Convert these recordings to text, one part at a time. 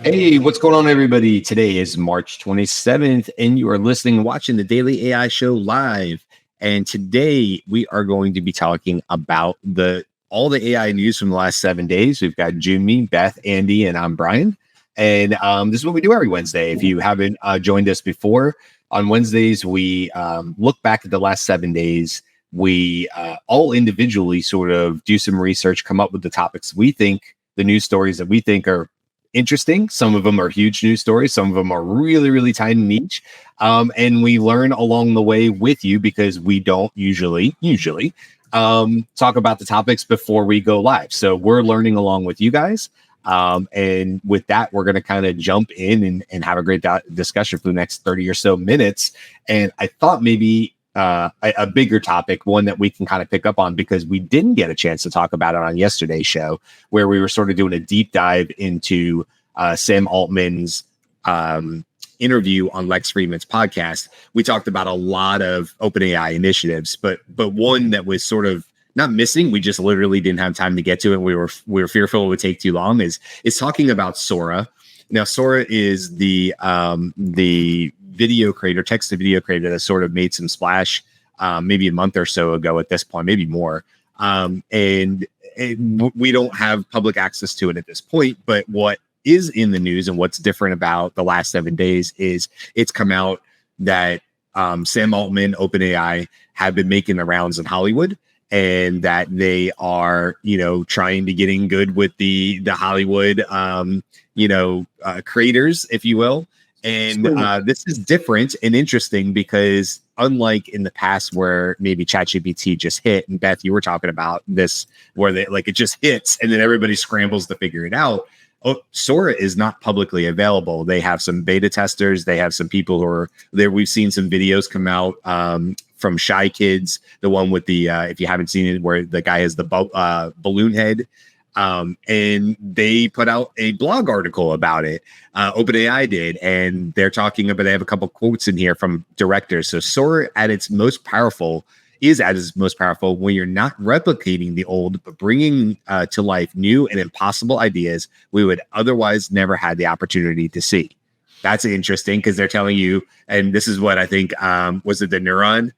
Hey, what's going on, everybody? Today is March 27th, and you are listening and watching the Daily AI Show live. And today we are going to be talking about all the AI news from the last 7 days. We've got Jyunmi, Beth, Andy, and I'm Brian. And this is what we do every Wednesday. If you haven't joined us before, on Wednesdays, we look back at the last 7 days. We all individually sort of do some research, come up with the topics we think, the news stories that we think are interesting. Some of them are huge news stories. Some of them are really, really tiny niche. And we learn along the way with you because we don't usually talk about the topics before we go live. So we're learning along with you guys. And with that, we're going to kind of jump in and have a great discussion for the next 30 or so minutes. And I thought maybe a bigger topic, one that we can kind of pick up on because we didn't get a chance to talk about it on yesterday's show, where we were sort of doing a deep dive into Sam Altman's interview on Lex Fridman's podcast. We talked about a lot of OpenAI initiatives, but one that was sort of not missing, we just literally didn't have time to get to it. We were fearful it would take too long. Is talking about Sora. Now, Sora is the video creator, text to video creator that sort of made some splash maybe a month or so ago at this point, maybe more. And we don't have public access to it at this point. But what is in the news and what's different about the last 7 days is it's come out that Sam Altman, OpenAI, have been making the rounds in Hollywood, and that they are, trying to get in good with the Hollywood, creators, if you will. And this is different and interesting because unlike in the past where maybe ChatGPT just hit, and Beth, you were talking about this, where it just hits and then everybody scrambles to figure it out. Oh, Sora is not publicly available. They have some beta testers. They have some people who are there. We've seen some videos come out from Shy Kids, the one with the, if you haven't seen it, where the guy has the balloon head. And they put out a blog article about it. OpenAI did, and they're talking about, they have a couple quotes in here from directors. So Sora is at its most powerful when you're not replicating the old, but bringing to life new and impossible ideas we would otherwise never had the opportunity to see. That's interesting because they're telling you, and this is what I think, was it the neuron?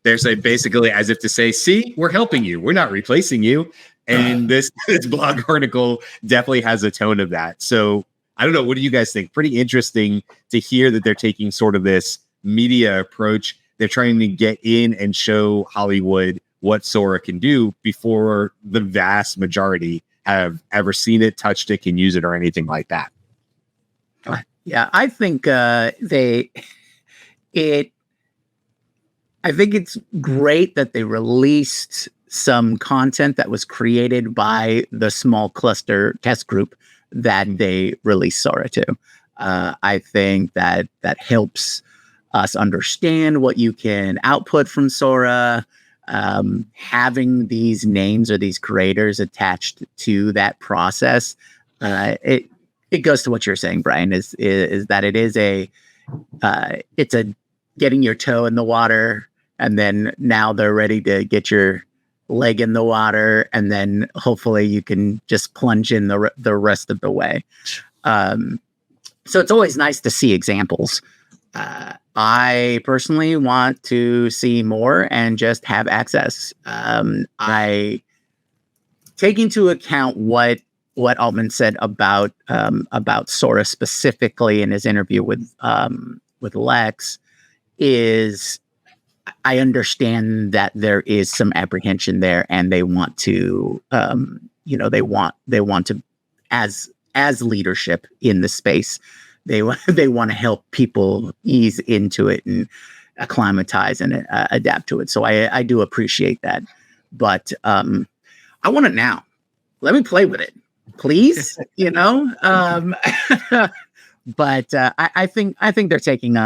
They're saying basically as if to say, see, we're helping you. We're not replacing you. And this blog article definitely has a tone of that. So I don't know. What do you guys think? Pretty interesting to hear that they're taking sort of this media approach. They're trying to get in and show Hollywood what Sora can do before the vast majority have ever seen it, touched it, can use it, or anything like that. Yeah, I think I think it's great that they released some content that was created by the small cluster test group that they released Sora to. I think that helps us understand what you can output from Sora. Having these names or these creators attached to that process, it goes to what you're saying, Brian, is that it is it's a getting your toe in the water, and then now they're ready to get your leg in the water, and then hopefully you can just plunge in the rest of the way. So it's always nice to see examples. I personally want to see more and just have access. I take into account what Altman said about Sora specifically in his interview with Lex. Is I understand that there is some apprehension there, and they want to, they want to, as leadership in the space, they want to help people ease into it and acclimatize and adapt to it. So I do appreciate that, but I want it now. Let me play with it, please. But I think they're taking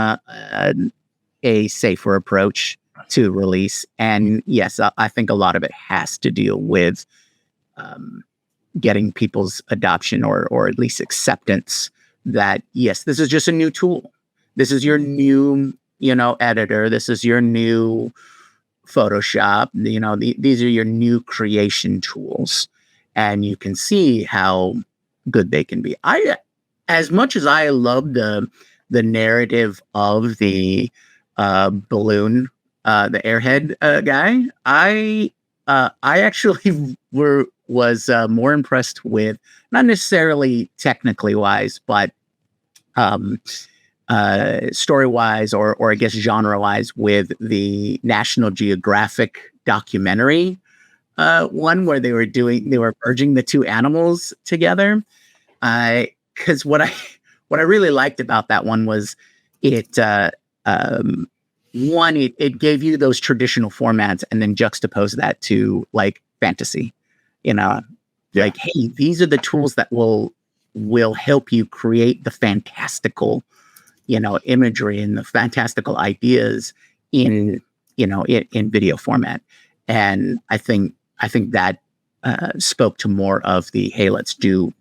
a safer approach to release. And yes, I think a lot of it has to deal with getting people's adoption or at least acceptance that, yes, this is just a new tool. This is your new, editor. This is your new Photoshop. These are your new creation tools, and you can see how good they can be. as much as I love the narrative of the balloon, the airhead guy, I actually was more impressed with, not necessarily technically wise, but story wise, or I guess genre wise, with the National Geographic documentary one where they were merging the two animals together. Because what I really liked about that one was it one, it gave you those traditional formats and then juxtaposed that to like fantasy, you know, like, hey, these are the tools that will help you create the fantastical, imagery and the fantastical ideas in, in video format. And I think that spoke to more of the, hey, let's do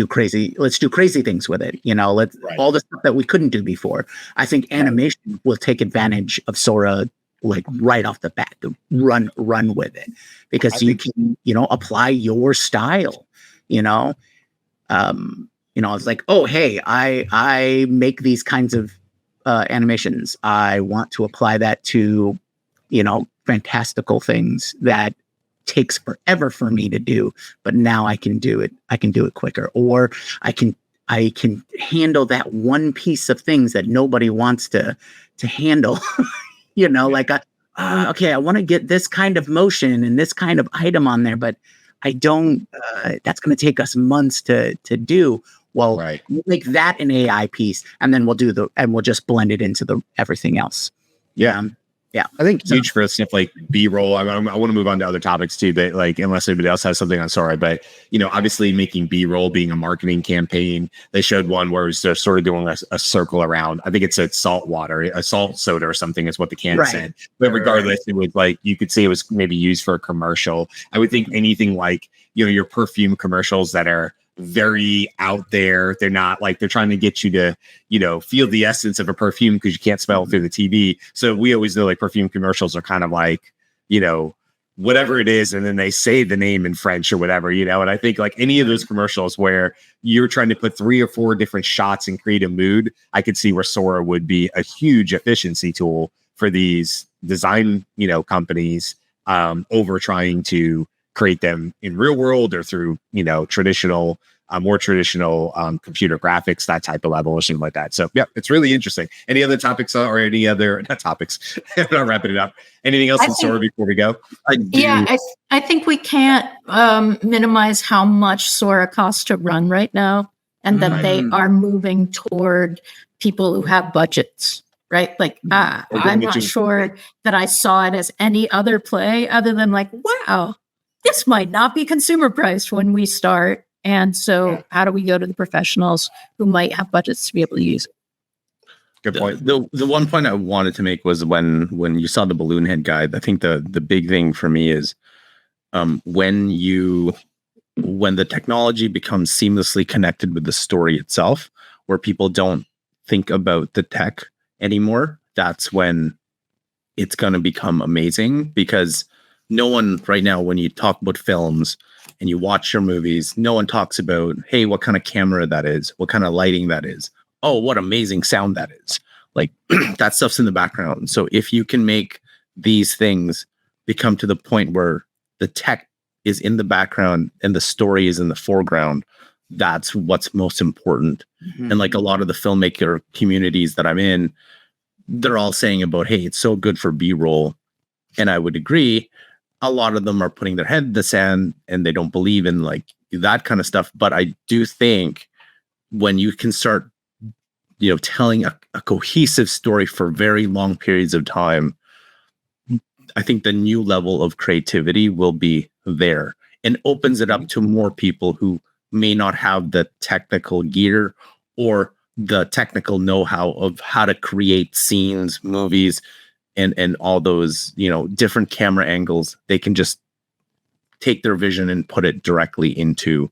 crazy things with it. Let's all the stuff that we couldn't do before. I think animation will take advantage of Sora like right off the bat, to run with it, because you can, apply your style, it's like, oh, hey, I make these kinds of animations. I want to apply that to, fantastical things that takes forever for me to do, but now I can do it. I can do it quicker, or I can handle that one piece of things that nobody wants to handle. Like, okay, I want to get this kind of motion and this kind of item on there, but I don't. That's going to take us months to do. Well, we'll make that an AI piece, and then we'll just blend it into everything else. Yeah. I think huge for us, stuff like B-roll. I want to move on to other topics too, but like, unless anybody else has something on Sora, but obviously making B-roll being a marketing campaign. They showed one where it was just sort of doing a circle around. I think it's a salt soda or something is what the can said. But regardless, it was like, you could say it was maybe used for a commercial. I would think anything like, your perfume commercials that are very out there. They're not like, they're trying to get you to, feel the essence of a perfume because you can't smell it through the TV. So we always know like perfume commercials are kind of like, whatever it is. And then they say the name in French or whatever, and I think like any of those commercials where you're trying to put 3 or 4 different shots and create a mood, I could see where Sora would be a huge efficiency tool for these design, companies over trying to create them in real world or through, traditional, more traditional computer graphics, that type of level or something like that. So yeah, it's really interesting. Any other topics or any other, not topics, I'm not wrapping it up. Anything else in Sora before we go? I think we can't minimize how much Sora costs to run right now, and that they are moving toward people who have budgets. Right? Like, I'm not sure that I saw it as any other play other than like, wow, this might not be consumer priced when we start. And so how do we go to the professionals who might have budgets to be able to use it? Good point. The one point I wanted to make was when you saw the balloon head guide, I think the big thing for me is when the technology becomes seamlessly connected with the story itself, where people don't think about the tech anymore, that's when it's going to become amazing. Because no one right now, when you talk about films and you watch your movies, no one talks about, hey, what kind of camera that is, what kind of lighting that is. Oh, what amazing sound that is. Like, that stuff's in the background. So if you can make these things become to the point where the tech is in the background and the story is in the foreground, that's what's most important. And like a lot of the filmmaker communities that I'm in, they're all saying about, hey, it's so good for B-roll. And I would agree. A lot of them are putting their head in the sand and they don't believe in like that kind of stuff. But I do think when you can start, telling a cohesive story for very long periods of time, I think the new level of creativity will be there and opens it up to more people who may not have the technical gear or the technical know-how of how to create scenes, movies, and all those, different camera angles. They can just take their vision and put it directly into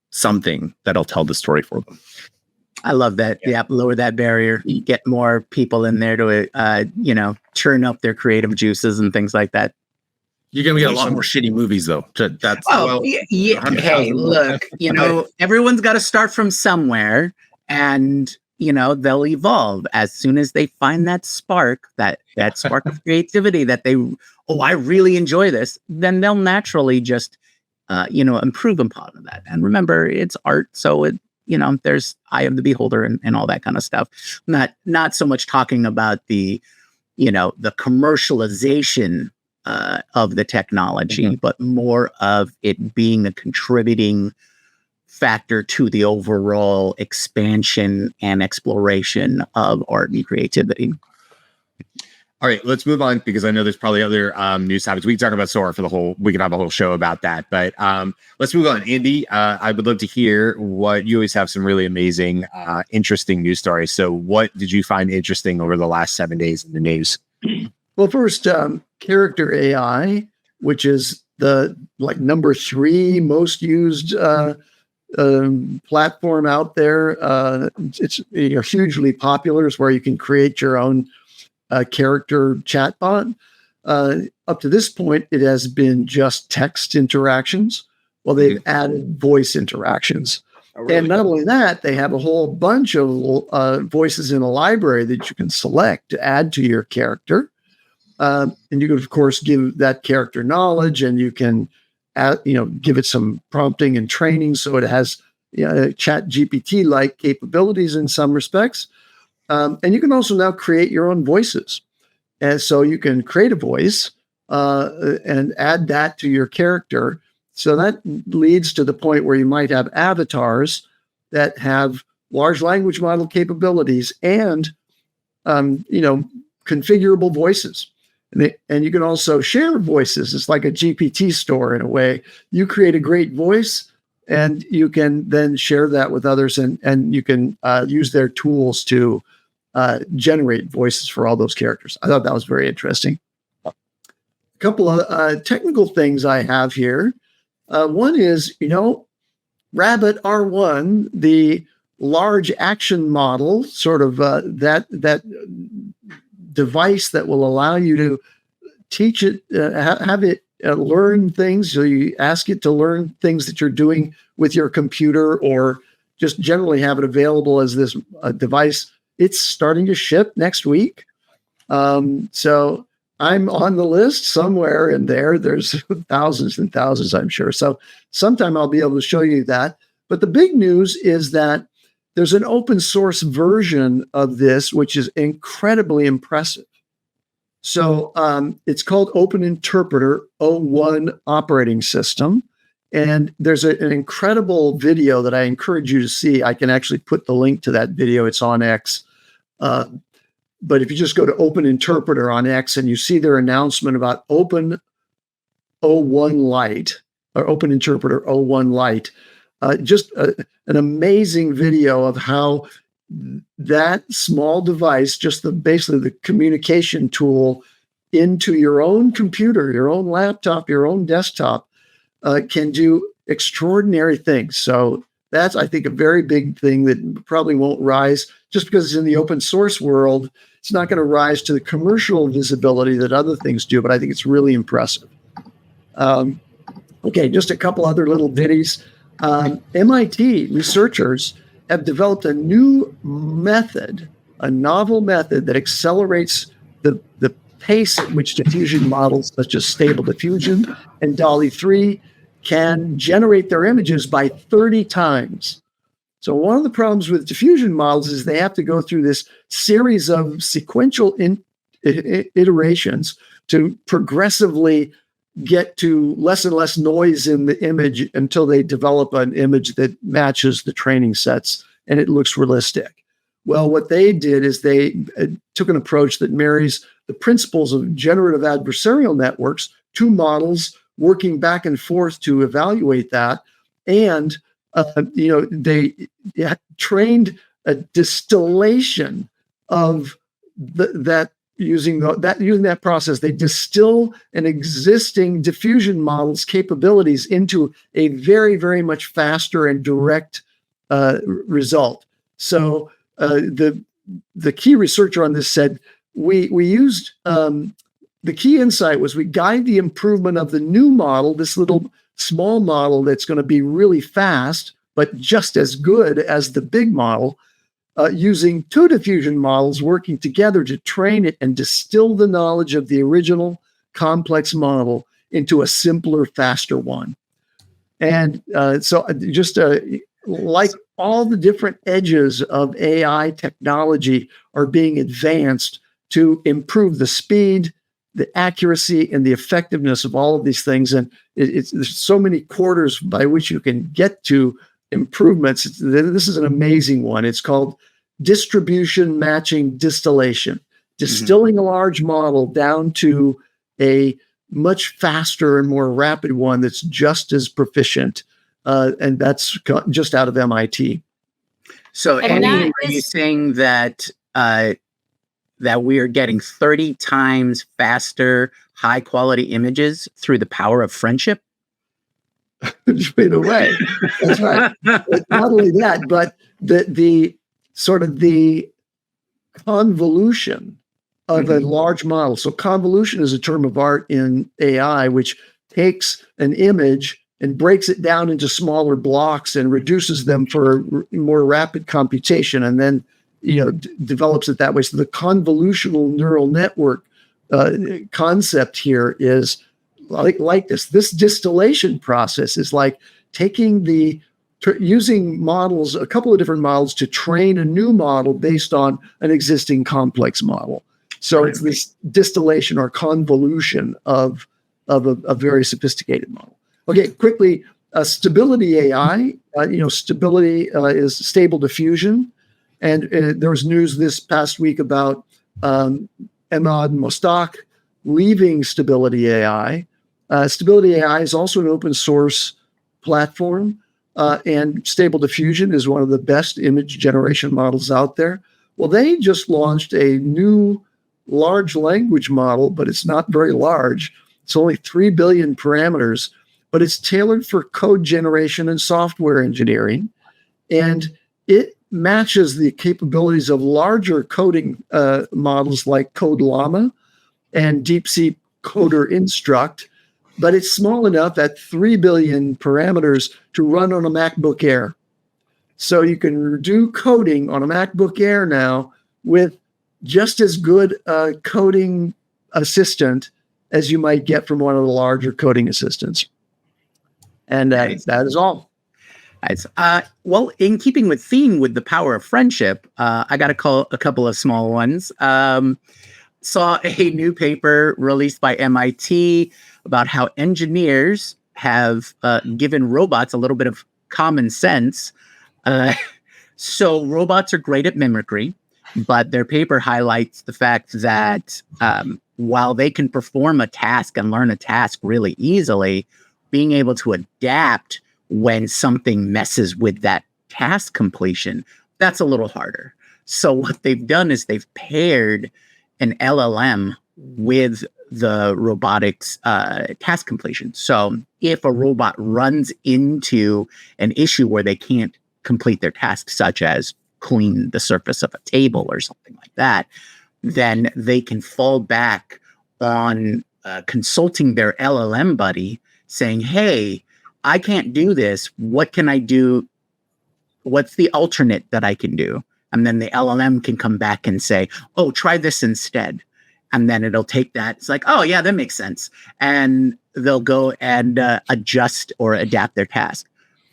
something that'll tell the story for them. I love that. Yeah, lower that barrier. You get more people in there to, churn up their creative juices and things like that. You're gonna get a lot more shitty movies though. That's Oh, yeah. Hey, look, everyone's got to start from somewhere, and they'll evolve as soon as they find that spark, that spark of creativity that I really enjoy this. Then they'll naturally just, improve upon that. And remember, it's art, so there's eye of the beholder and all that kind of stuff. Not so much talking about the commercialization of the technology, but more of it being a contributing factor to the overall expansion and exploration of art and creativity. All right, let's move on because I know there's probably other news topics. We can talk about Sora we can have a whole show about that. But let's move on. Andy, I would love to hear what you always have some really amazing, interesting news stories. So what did you find interesting over the last 7 days in the news? Well, first, character AI, which is the number 3 most used platform out there. It's hugely popular. It's where you can create your own character chatbot. Up to this point, it has been just text interactions. Well, they've added voice interactions. Oh, really? And not only that, they have a whole bunch of voices in a library that you can select to add to your character. And you can, of course, give that character knowledge, and you can give it some prompting and training so it has chat GPT-like capabilities in some respects. And you can also now create your own voices. And so you can create a voice and add that to your character. So that leads to the point where you might have avatars that have large language model capabilities and, configurable voices. And you can also share voices. It's like a GPT store in a way. You create a great voice, and you can then share that with others, and you can use their tools to generate voices for all those characters. I thought that was very interesting. A couple of technical things I have here. One is, Rabbit R1, the large action model, sort of that device that will allow you to teach it, have it learn things. So you ask it to learn things that you're doing with your computer, or just generally have it available as this device. It's starting to ship next week. So I'm on the list somewhere in there. There's thousands and thousands, I'm sure. So sometime I'll be able to show you that. But the big news is that there's an open source version of this, which is incredibly impressive. So it's called Open Interpreter 01 operating system. And there's an incredible video that I encourage you to see. I can actually put the link to that video. It's on X. But if you just go to Open Interpreter on X and you see their announcement about Open 01 Lite, or Open Interpreter 01 Lite, just an amazing video of how that small device, just basically the communication tool into your own computer, your own laptop, your own desktop, can do extraordinary things. So that's, I think, a very big thing that probably won't rise just because it's in the open source world. It's not going to rise to the commercial visibility that other things do, but I think it's really impressive. Okay, just a couple other little ditties. MIT researchers have developed a new method, a novel method that accelerates the pace at which diffusion models such as Stable Diffusion and DALL-E 3 can generate their images by 30 times. So one of the problems with diffusion models is they have to go through this series of sequential iterations to progressively get to less and less noise in the image until they develop an image that matches the training sets and it looks realistic. Well, what they did is they took an approach that marries the principles of generative adversarial networks, two models working back and forth to evaluate that. And, they trained a distillation of that. Using that process, they distill an existing diffusion model's capabilities into a very, very much faster and direct result. So the key researcher on this said, we used the key insight was we guide the improvement of the new model, this little small model that's going to be really fast, but just as good as the big model, using two diffusion models working together to train it and distill the knowledge of the original complex model into a simpler, faster one. And so just like all the different edges of AI technology are being advanced to improve the speed, the accuracy, and the effectiveness of all of these things. And there's so many quarters by which you can get to improvements. This is an amazing one. It's called distribution matching distillation, distilling a large model down to a much faster and more rapid one that's just as proficient. And that's just out of MIT. So, Annie, are you saying that that we are getting 30 times faster, high quality images through the power of friendship? In a way, that's right. But not only that, but the sort of the convolution of a large model. So convolution is a term of art in AI, which takes an image and breaks it down into smaller blocks and reduces them for more rapid computation, and then develops it that way. So the convolutional neural network concept here is like this. This distillation process is like taking using models, a couple of different models, to train a new model based on an existing complex model. So it's this distillation or convolution of a very sophisticated model. Okay, quickly, stability AI. Stability is stable diffusion. And there was news this past week about Emad Mostak leaving Stability AI. Stability AI is also an open source platform, and Stable Diffusion is one of the best image generation models out there. Well, they just launched a new large language model, but it's not very large. It's only 3 billion parameters, but it's tailored for code generation and software engineering. And it matches the capabilities of larger coding models like Code Llama and DeepSeek Coder Instruct, but it's small enough at 3 billion parameters to run on a MacBook Air. So you can do coding on a MacBook Air now with just as good a coding assistant as you might get from one of the larger coding assistants. And that is all. Nice. Well, in keeping with theme with the power of friendship, I got to call a couple of small ones. Saw a new paper released by MIT about how engineers have given robots a little bit of common sense. So robots are great at mimicry, but their paper highlights the fact that while they can perform a task and learn a task really easily, being able to adapt when something messes with that task completion, that's a little harder. So what they've done is they've paired an LLM with the robotics task completion. So if a robot runs into an issue where they can't complete their task, such as clean the surface of a table or something like that, then they can fall back on consulting their LLM buddy saying, hey, I can't do this. What can I do? What's the alternate that I can do? And then the LLM can come back and say, oh, try this instead. And then it'll take that. It's like, oh, yeah, that makes sense. And they'll go and adjust or adapt their task.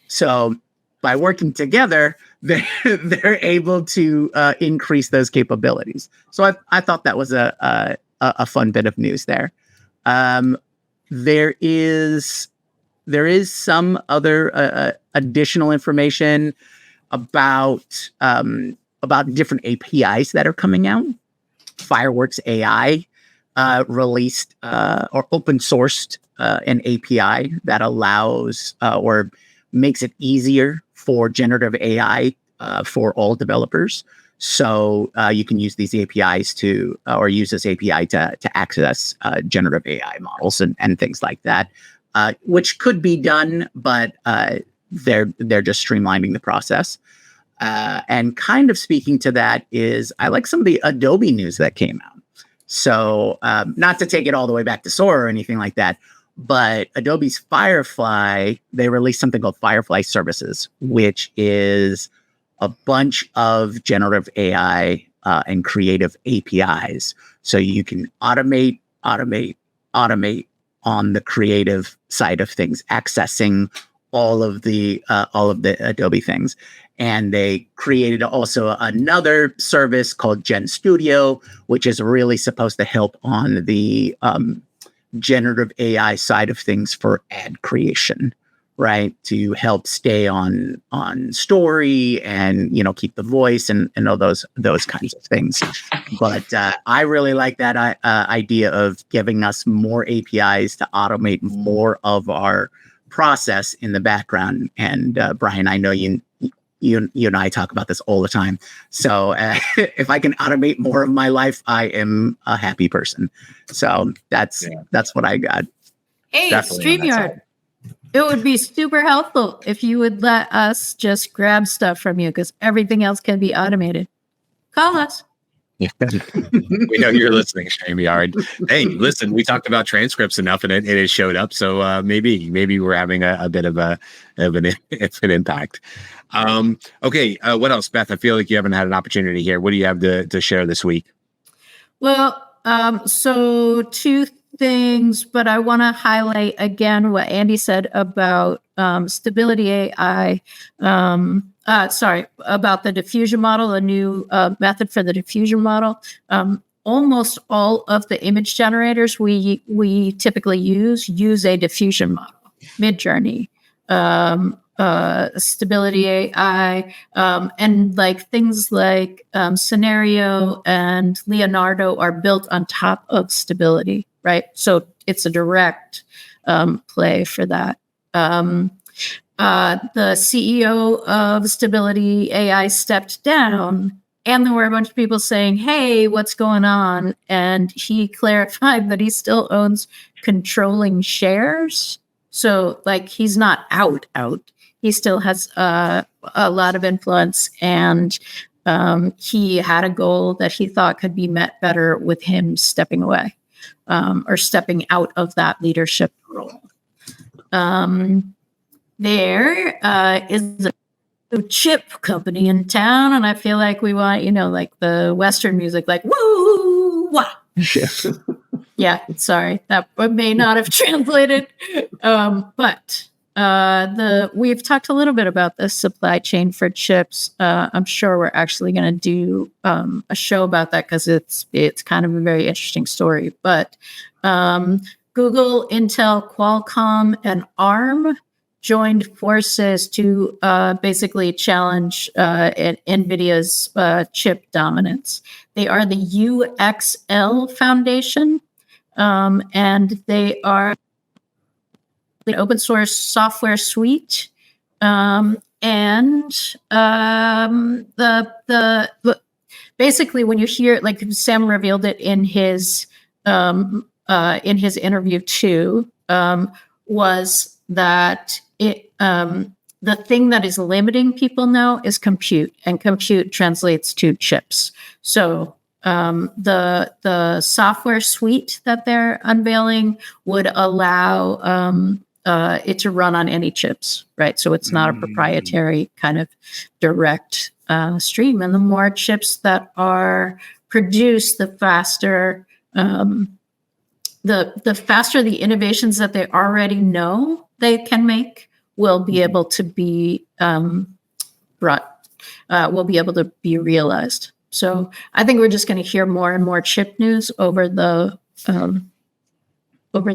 So by working together, they're able to increase those capabilities. So I thought that was a fun bit of news there. There is some other additional information about different APIs that are coming out. Fireworks AI released or open sourced an API that allows or makes it easier for generative AI for all developers. So you can use these APIs or use this API to access generative AI models and things like that, which could be done, but they're just streamlining the process. And kind of speaking to that is, I like some of the Adobe news that came out. So not to take it all the way back to Sora or anything like that, but Adobe's Firefly, they released something called Firefly Services, which is a bunch of generative AI and creative APIs. So you can automate on the creative side of things, accessing all of the Adobe things. And they created also another service called Gen Studio, which is really supposed to help on the generative AI side of things for ad creation, right? To help stay on story and, you know, keep the voice and all those kinds of things. But I really like that idea of giving us more APIs to automate more of our process in the background. And Brian, I know you and I talk about this all the time. So if I can automate more of my life, I am a happy person. So that's what I got. Hey, Definitely StreamYard, it would be super helpful if you would let us just grab stuff from you, because everything else can be automated. Call us. We know you're listening, StreamYard. Hey, listen, we talked about transcripts enough, and it has showed up. So maybe we're having a bit of an impact. Okay, what else, Beth? I feel like you haven't had an opportunity here. What do you have to share this week? Well, so two things, but I want to highlight again what Andy said about stability AI. About the diffusion model, a new method for the diffusion model. Almost all of the image generators we typically use a diffusion model. Midjourney, stability AI, and like things like Scenario and Leonardo are built on top of stability, right? So it's a direct play for that. The CEO of Stability AI stepped down, and there were a bunch of people saying, "Hey, what's going on?" And he clarified that he still owns controlling shares. So, like, he's not out. He still has a lot of influence, and he had a goal that he thought could be met better with him stepping away or stepping out of that leadership role. There is a chip company in town, and I feel like we want, like the Western music, like woo, wah. Yeah, sorry, that may not have translated, but we've talked a little bit about the supply chain for chips. I'm sure we're actually going to do a show about that because it's kind of a very interesting story. But Google, Intel, Qualcomm, and ARM joined forces to basically challenge NVIDIA's chip dominance. They are the UXL Foundation, and they are an open source software suite. And basically, when you hear, like Sam revealed it in his interview too, was that the thing that is limiting people now is compute, and compute translates to chips. So the software suite that they're unveiling would allow it to run on any chips, right? So it's not a proprietary kind of direct stream. And the more chips that are produced, the faster the faster the innovations that they already know they can make will be able to be will be able to be realized. So I think we're just going to hear more and more chip news over the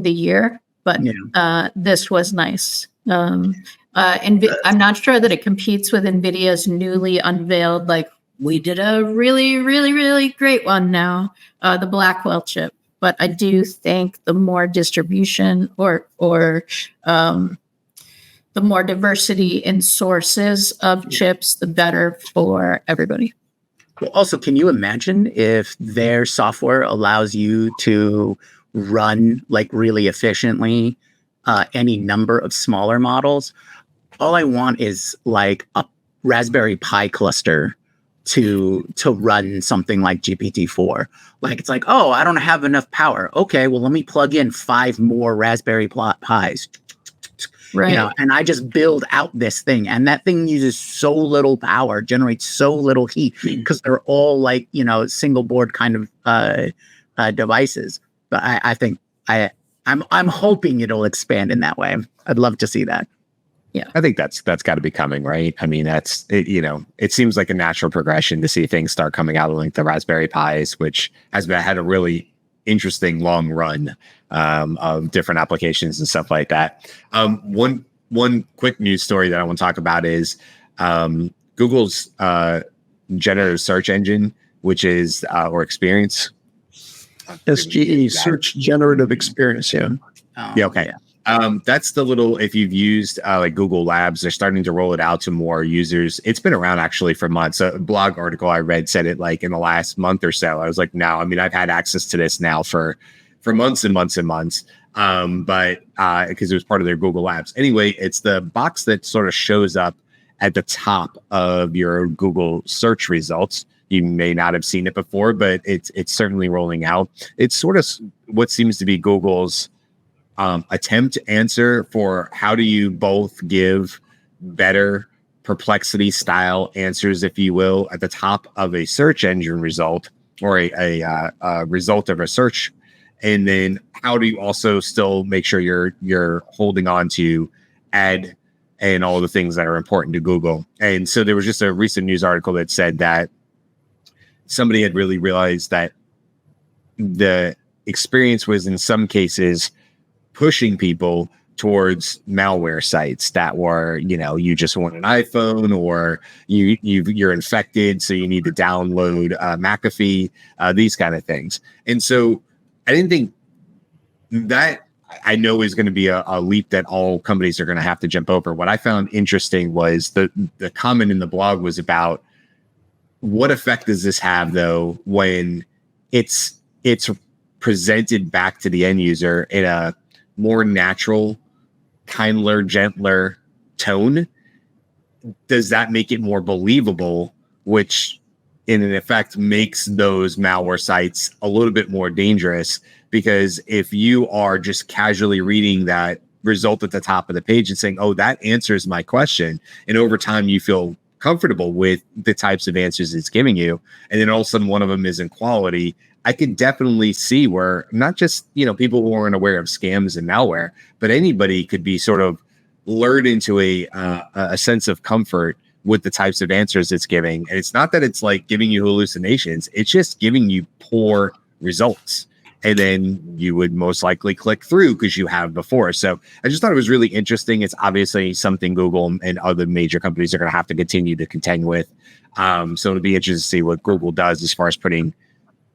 year. But this was nice. I'm not sure that it competes with NVIDIA's newly unveiled, like, we did a really, really, really great one now, the Blackwell chip. But I do think the more distribution or the more diversity in sources of chips, the better for everybody. Well, also, can you imagine if their software allows you to run like really efficiently any number of smaller models? All I want is like a Raspberry Pi cluster to run something like GPT-4. Like, it's like, oh, I don't have enough power. Okay, well, let me plug in 5 more Raspberry Pis. Right. You know, and I just build out this thing, and that thing uses so little power, generates so little heat, because they're all like, you know, single board kind of devices. But I think I'm hoping it'll expand in that way. I'd love to see that. Yeah, I think that's got to be coming, right? I mean, that's it, you know, it seems like a natural progression to see things start coming out of like the Raspberry Pis, which had a really interesting long run of different applications and stuff like that. One quick news story that I want to talk about is Google's generative search engine, which is or experience. SGE, Search Generative Experience. Yeah. Yeah. Okay. That's the little, if you've used like Google Labs, they're starting to roll it out to more users. It's been around actually for months. A blog article I read said it like in the last month or so. I was like, no, I mean, I've had access to this now for months and months and months. But because it was part of their Google Labs. Anyway, it's the box that sort of shows up at the top of your Google search results. You may not have seen it before, but it's certainly rolling out. It's sort of what seems to be Google's attempt to answer for how do you both give better perplexity style answers, if you will, at the top of a search engine result or a result of a search, and then how do you also still make sure you're holding on to ad and all the things that are important to Google. And so there was just a recent news article that said that somebody had really realized that the experience was in some cases pushing people towards malware sites that were, you know, you just want an iPhone, or you're infected, so you need to download McAfee, these kind of things. And so I didn't think that, I know is going to be a leap that all companies are going to have to jump over. What I found interesting was the comment in the blog was about what effect does this have though when it's presented back to the end user in a more natural, kinder, gentler tone. Does that make it more believable, which in effect makes those malware sites a little bit more dangerous? Because if you are just casually reading that result at the top of the page and saying, oh, that answers my question, and over time you feel comfortable with the types of answers it's giving you, and then all of a sudden one of them isn't quality, I could definitely see where not just, you know, people who aren't aware of scams and malware, but anybody could be sort of lured into a sense of comfort with the types of answers it's giving. And it's not that it's like giving you hallucinations, it's just giving you poor results. And then you would most likely click through because you have before. So I just thought it was really interesting. It's obviously something Google and other major companies are going to have to continue to contend with. So it'll be interesting to see what Google does as far as putting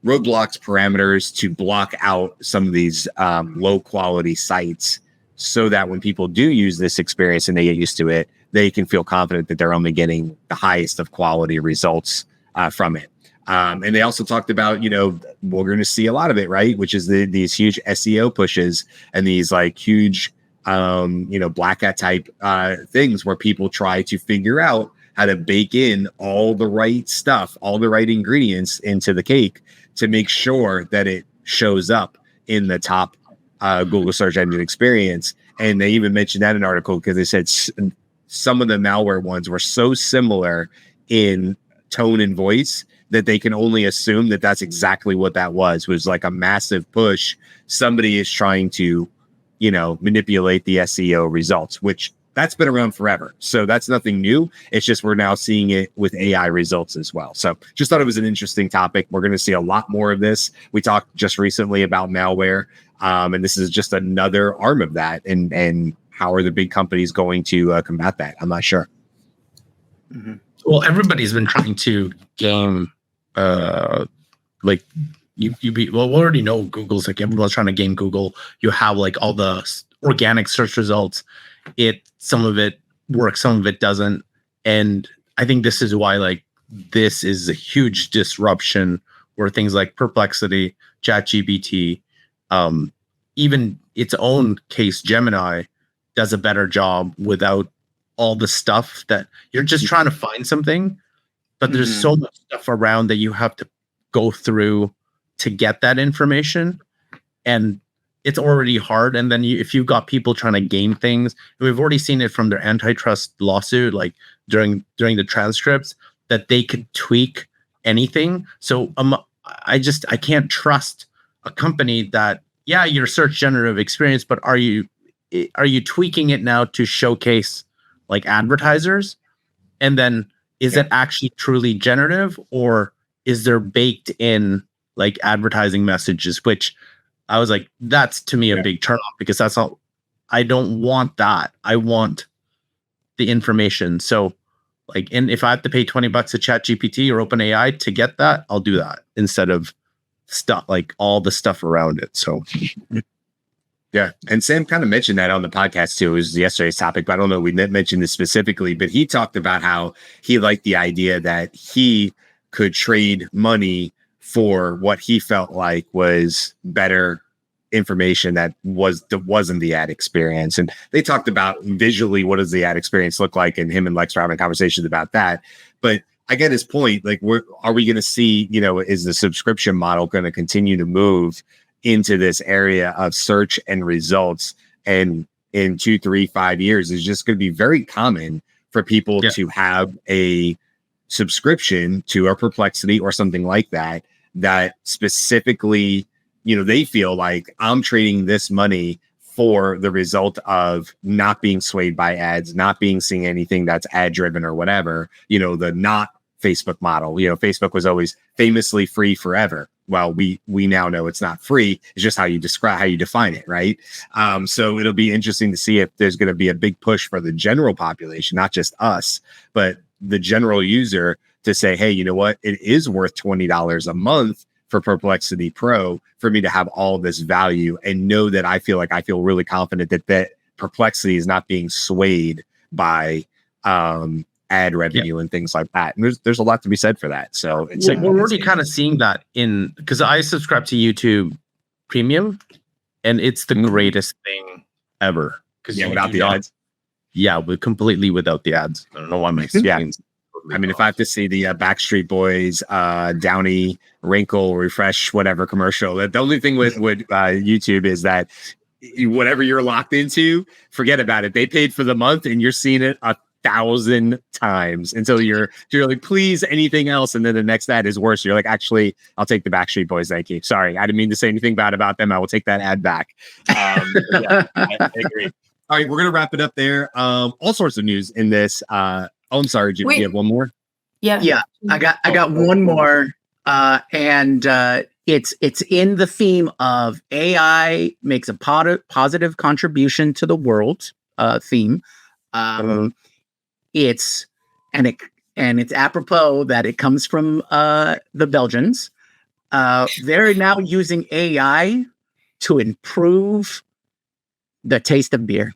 roadblocks, parameters to block out some of these low quality sites, so that when people do use this experience and they get used to it, they can feel confident that they're only getting the highest of quality results from it. And they also talked about, you know, we're going to see a lot of it, right? Which is these huge SEO pushes and these like huge, you know, black hat type things where people try to figure out how to bake in all the right stuff, all the right ingredients into the cake to make sure that it shows up in the top Google search engine experience. And they even mentioned that in an article because they said some of the malware ones were so similar in tone and voice that they can only assume that that's exactly what that was like a massive push. Somebody is trying to, you know, manipulate the SEO results, which that's been around forever. So that's nothing new. It's just we're now seeing it with AI results as well. So just thought it was an interesting topic. We're going to see a lot more of this. We talked just recently about malware, and this is just another arm of that. And how are the big companies going to combat that? I'm not sure. Mm-hmm. Well, everybody's been trying to game, like we already know Google's like everyone's trying to game Google. You have like all the organic search results. Some of it works, some of it doesn't. And I think this is why like this is a huge disruption where things like Perplexity, ChatGPT, even its own case, Gemini, does a better job without all the stuff that you're just trying to find something but there's so much stuff around that you have to go through to get that information, and it's already hard. And then if you've got people trying to game things, we've already seen it from their antitrust lawsuit, like during the transcripts, that they could tweak anything. So I can't trust a company that, yeah, your search generative experience, but are you tweaking it now to showcase like advertisers? And then is it actually truly generative, or is there baked in like advertising messages, which I was like, that's to me a big turnoff, because that's all. I don't want that. I want the information. So like, and if I have to pay $20 to ChatGPT or OpenAI to get that, I'll do that instead of stuff like all the stuff around it. So yeah. And Sam kind of mentioned that on the podcast too. It was yesterday's topic, but I don't know, we mentioned this specifically, but he talked about how he liked the idea that he could trade money for what he felt like was better information that wasn't the ad experience. And they talked about visually, what does the ad experience look like? And him and Lex were having conversations about that. But I get his point. Like, are we going to see, is the subscription model going to continue to move into this area of search and results? And in 2, 3, 5 years, it's just going to be very common for people to have a subscription to a Perplexity or something like that, that specifically, they feel like I'm trading this money for the result of not being swayed by ads, not seeing anything that's ad driven or whatever, the not Facebook model. Facebook was always famously free forever. Well, we now know it's not free. It's just how you define it, right? So it'll be interesting to see if there's going to be a big push for the general population, not just us, but the general user, to say, hey, you know what? It is worth $20 a month for Perplexity Pro for me to have all this value, and know that I feel really confident that Perplexity is not being swayed by ad revenue and things like that. And there's a lot to be said for that. So it's we're already kind of seeing that because I subscribe to YouTube Premium, and it's the greatest thing ever. Because without the ads. Yeah, completely without the ads. I don't know why my screen's I mean, if I have to see the Backstreet Boys, Downy, Wrinkle, Refresh, whatever commercial, the only thing with YouTube is that whatever you're locked into, forget about it. They paid for the month, and you're seeing it 1,000 times until you're like, please, anything else. And then the next ad is worse. You're like, actually, I'll take the Backstreet Boys. Thank you. Sorry, I didn't mean to say anything bad about them. I will take that ad back. I agree. All right, we're gonna wrap it up there. All sorts of news in this. I'm sorry, Jim. You have one more? Yeah. I got one more, and it's in the theme of AI makes a positive contribution to the world theme. It's apropos that it comes from the Belgians. They're now using AI to improve the taste of beer.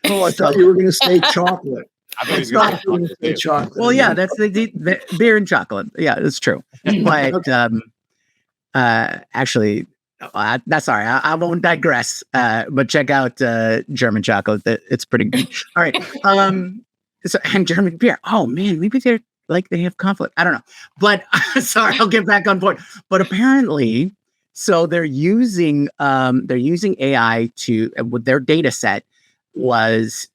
Oh, I thought you were going to say chocolate. I thought he was going to say chocolate. Well, yeah, that's the beer and chocolate. Yeah, that's true. But actually, that's all right. I won't digress. But check out German chocolate. It's pretty good. All right. And German beer. Oh man, maybe they have conflict. I don't know. But sorry, I'll get back on board. But apparently, so they're using AI to with their data set was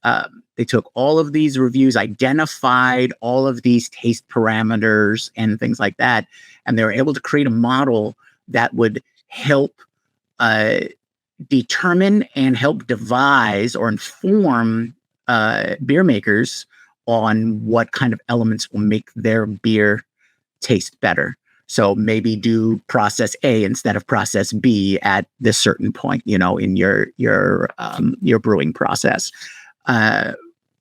they took all of these reviews, identified all of these taste parameters and things like that, and they were able to create a model that would help determine and help devise or inform beer makers on what kind of elements will make their beer taste better. So maybe do process A instead of process B at this certain point, in your brewing process.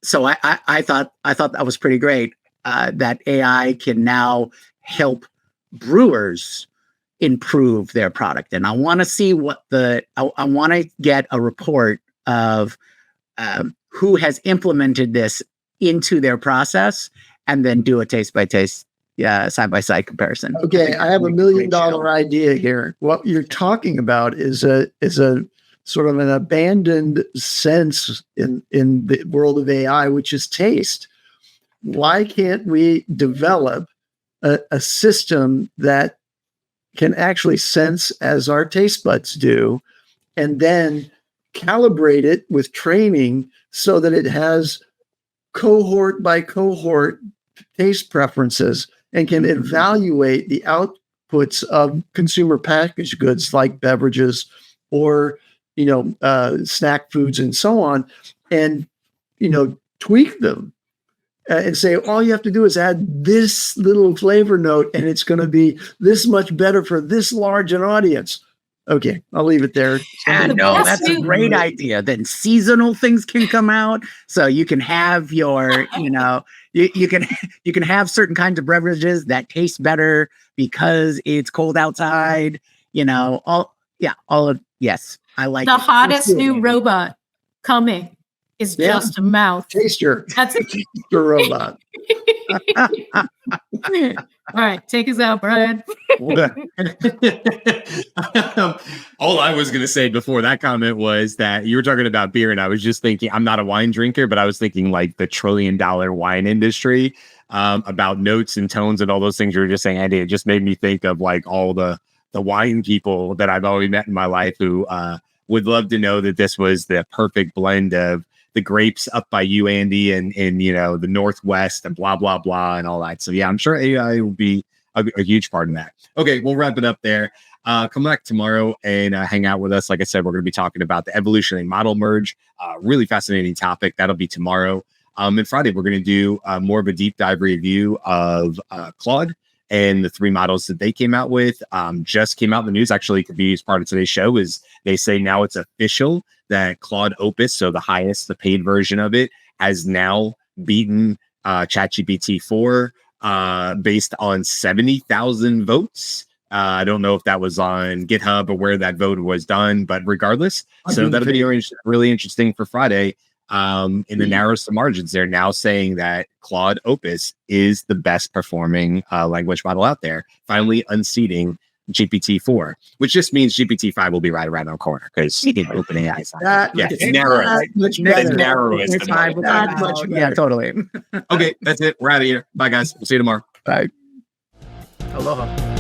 So I thought that was pretty great. That AI can now help brewers improve their product, and I want to see I want to get a report of who has implemented this into their process, and then do a taste by taste. Yeah, side-by-side comparison. Okay, I have $1 million idea here. What you're talking about is a sort of an abandoned sense in the world of AI, which is taste. why can't we develop a system that can actually sense as our taste buds do, and then calibrate it with training so that it has cohort by cohort taste preferences and can evaluate the outputs of consumer packaged goods like beverages or snack foods and so on, and tweak them and say all you have to do is add this little flavor note and it's going to be this much better for this large an audience. Okay, I'll leave it there. No, that's a great idea. Then seasonal things can come out, so you can have your, you can have certain kinds of beverages that taste better because it's cold outside. All of yes, I like the it. hottest new robot coming is just a mouth. Taster. That's a taster robot. All right, take us out, Brian. All I was going to say before that comment was that you were talking about beer, and I was just thinking, I'm not a wine drinker, but I was thinking like the $1 trillion wine industry, about notes and tones and all those things you were just saying, Andy. It just made me think of like all the wine people that I've always met in my life who would love to know that this was the perfect blend of the grapes up by you, Andy, and the Northwest and blah, blah, blah, and all that. So yeah, I'm sure AI will be a huge part of that. Okay, we'll wrap it up there. Come back tomorrow and hang out with us. Like I said, we're going to be talking about the evolutionary model merge. Really fascinating topic. That'll be tomorrow. And Friday, we're going to do more of a deep dive review of Claude and the 3 models that they came out with. Just came out in the news, actually, could be as part of today's show, is they say now it's official that Claude Opus, so the highest, the paid version of it, has now beaten ChatGPT 4 based on 70,000 votes. I don't know if that was on GitHub or where that vote was done, but regardless, so that'll be really interesting for Friday. In the narrowest of margins, they're now saying that Claude Opus is the best performing language model out there, finally unseating GPT-4, which just means GPT-5 will be right around the corner because OpenAI is narrowest. Yeah, totally. Okay, that's it. We're out of here. Bye, guys. We'll see you tomorrow. Bye. Aloha.